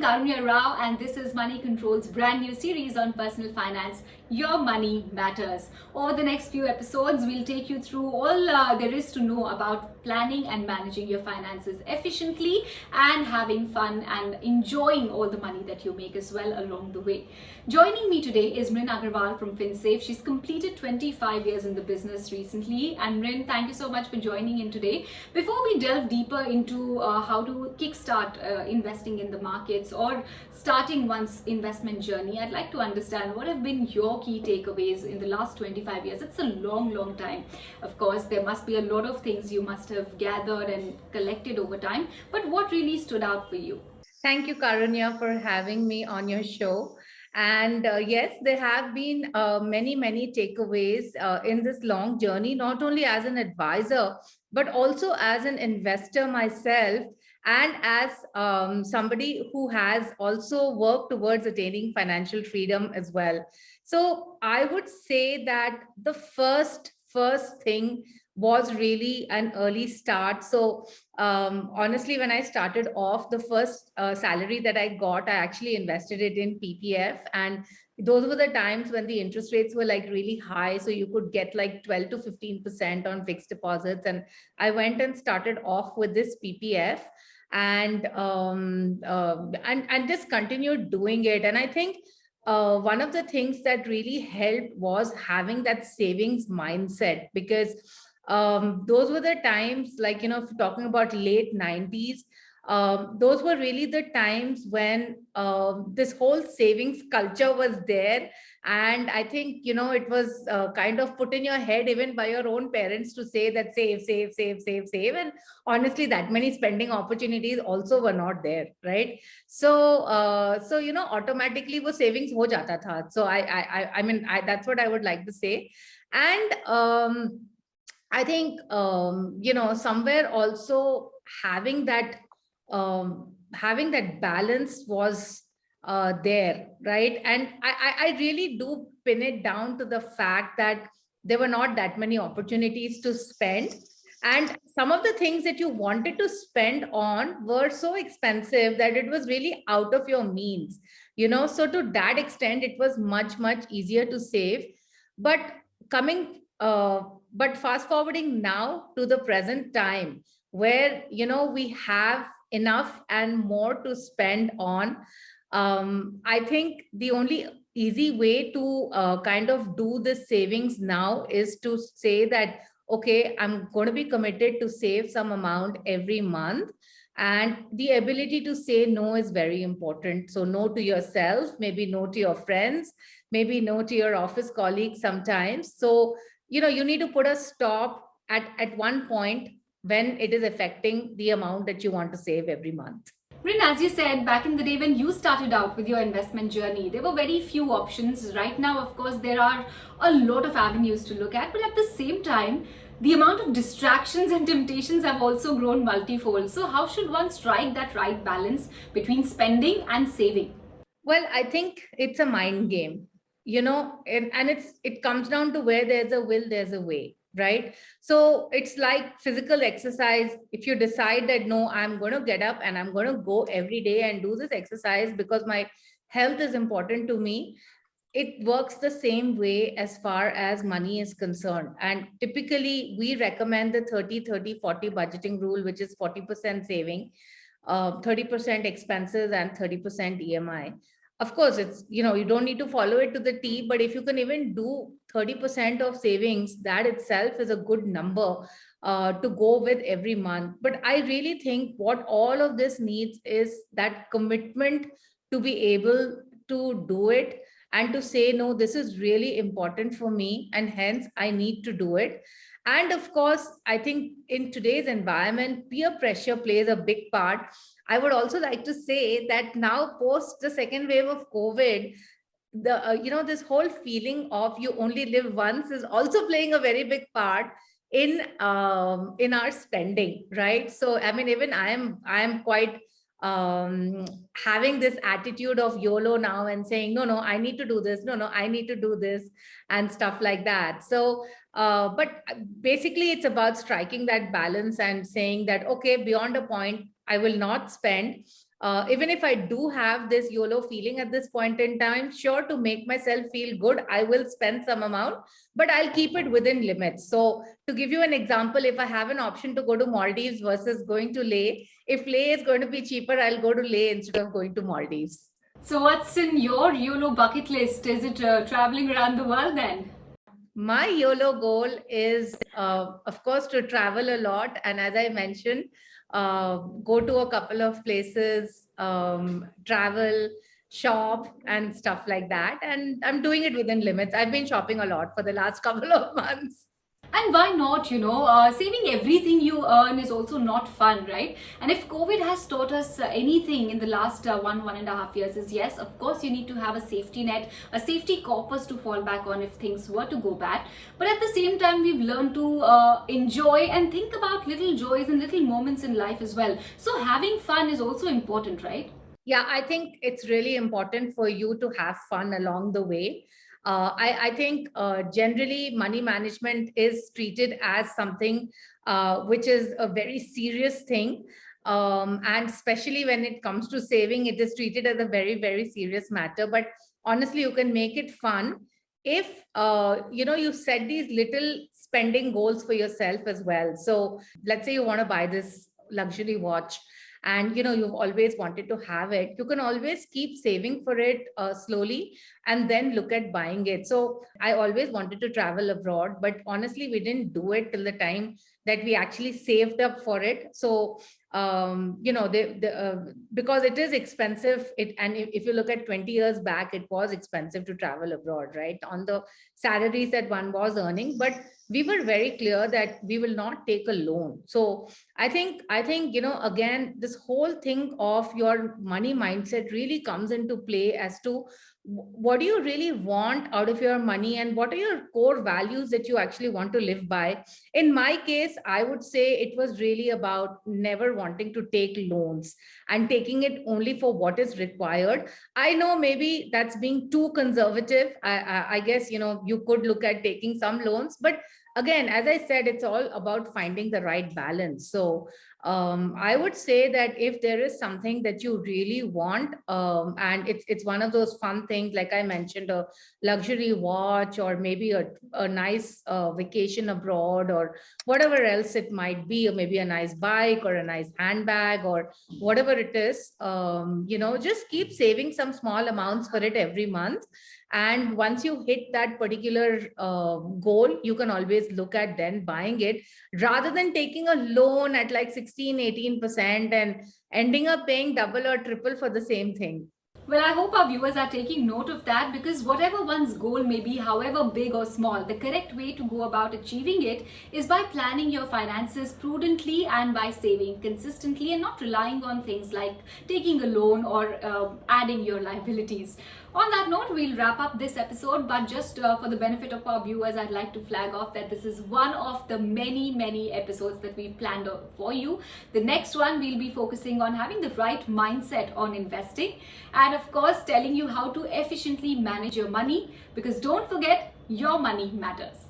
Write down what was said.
Karunya Rao, and this is Money Control's brand new series on personal finance. Your money matters. Over the next few episodes, we'll take you through all there is to know about planning and managing your finances efficiently and having fun and enjoying all the money that you make as well along the way. Joining me today is Mrin Agarwal from FinSafe. She's completed 25 years in the business recently. And Mrin, thank you so much for joining in today. Before we delve deeper into how to kickstart investing in the markets or starting one's investment journey, I'd like to understand what have been your key takeaways in the last 25 years. It's a long time. Of course, there must be a lot of things you must have gathered and collected over time, but what really stood out for you? Thank you, Karunya, for having me on your show. And yes, there have been many takeaways in this long journey, not only as an advisor, but also as an investor myself, and as somebody who has also worked towards attaining financial freedom as well. So I would say that the first thing was really an early start. So honestly, when I started off, the first salary that I got, I actually invested it in PPF. And those were the times when the interest rates were like really high. So you could get like 12 to 15% on fixed deposits. And I went and started off with this PPF and just continued doing it. And I think one of the things that really helped was having that savings mindset, because those were the times, like, talking about late 90s, those were really the times when this whole savings culture was there. And I think, it was kind of put in your head even by your own parents to say that save. And honestly, that many spending opportunities also were not there, right? So automatically wo savings ho jata tha. So I that's what I would like to say. And I think, somewhere also having that balance was there, right? And I really do pin it down to the fact that there were not that many opportunities to spend. And some of the things that you wanted to spend on were so expensive that it was really out of your means, So to that extent, it was much easier to save. But coming but fast forwarding now to the present time, where we have enough and more to spend on, I think the only easy way to kind of do the savings now is to say that, okay, I'm going to be committed to save some amount every month. And the ability to say no is very important. So no to yourself, maybe no to your friends, maybe no to your office colleagues sometimes. So you need to put a stop at one point when it is affecting the amount that you want to save every month. Rin, as you said, back in the day when you started out with your investment journey, there were very few options. Right now, of course, there are a lot of avenues to look at, but at the same time, the amount of distractions and temptations have also grown multifold. So, how should one strike that right balance between spending and saving? Well, I think it's a mind game, and it comes down to where there's a will, there's a way, right? So it's like physical exercise. If you decide that, no, I'm going to get up and I'm going to go every day and do this exercise because my health is important to me, it works the same way as far as money is concerned. And typically, we recommend the 30-30-40 budgeting rule, which is 40% saving, 30% expenses, and 30% EMI. Of course, it's, you don't need to follow it to the T, but if you can even do 30% of savings, that itself is a good number to go with every month. But I really think what all of this needs is that commitment to be able to do it and to say, no, this is really important for me, and hence I need to do it. And of course, I think in today's environment, peer pressure plays a big part. I would also like to say that now, post the second wave of COVID, this whole feeling of you only live once is also playing a very big part in our spending, right? So I mean, even I am quite having this attitude of YOLO now and saying, no, I need to do this, no, I need to do this, and stuff like that. So but basically it's about striking that balance and saying that, okay, beyond a point I will not spend, Even if I do have this YOLO feeling at this point in time, sure, to make myself feel good, I will spend some amount, but I'll keep it within limits. So to give you an example, if I have an option to go to Maldives versus going to Leh, if Leh is going to be cheaper, I'll go to Leh instead of going to Maldives. So, what's in your YOLO bucket list? Is it traveling around the world then? My YOLO goal is, of course, to travel a lot. And as I mentioned, go to a couple of places, travel, shop, and stuff like that. And I'm doing it within limits. I've been shopping a lot for the last couple of months. And why not? Saving everything you earn is also not fun, right? And if COVID has taught us anything in the last 1.5 years, is yes, of course, you need to have a safety net, a safety corpus to fall back on if things were to go bad. But at the same time, we've learned to enjoy and think about little joys and little moments in life as well. So having fun is also important, right? Yeah, I think it's really important for you to have fun along the way. I think generally money management is treated as something which is a very serious thing. And especially when it comes to saving, it is treated as a very, very serious matter. But honestly, you can make it fun if you set these little spending goals for yourself as well. So let's say you want to buy this luxury watch, and you've always wanted to have it. You can always keep saving for it slowly, and then look at buying it. So I always wanted to travel abroad, but honestly we didn't do it till the time that we actually saved up for it. So because it is expensive, and if you look at 20 years back, it was expensive to travel abroad, right, on the salaries that one was earning. But we were very clear that we will not take a loan. So I think again, this whole thing of your money mindset really comes into play as to what do you really want out of your money, and what are your core values that you actually want to live by. In my case, I would say it was really about never wanting to take loans and taking it only for what is required. I know maybe that's being too conservative. I guess you could look at taking some loans, but again, as I said, it's all about finding the right balance. So I would say that if there is something that you really want, and it's one of those fun things, like I mentioned, a luxury watch, or maybe a nice vacation abroad, or whatever else it might be, or maybe a nice bike or a nice handbag, or whatever it is, just keep saving some small amounts for it every month. And once you hit that particular goal, you can always look at then buying it, rather than taking a loan at like 16-18% and ending up paying double or triple for the same thing. Well, I hope our viewers are taking note of that, because whatever one's goal may be, however big or small, the correct way to go about achieving it is by planning your finances prudently and by saving consistently, and not relying on things like taking a loan or adding your liabilities. On that note, we'll wrap up this episode, but just for the benefit of our viewers, I'd like to flag off that this is one of the many episodes that we've planned for you. The next one, we'll be focusing on having the right mindset on investing, and of course, telling you how to efficiently manage your money, because don't forget, your money matters.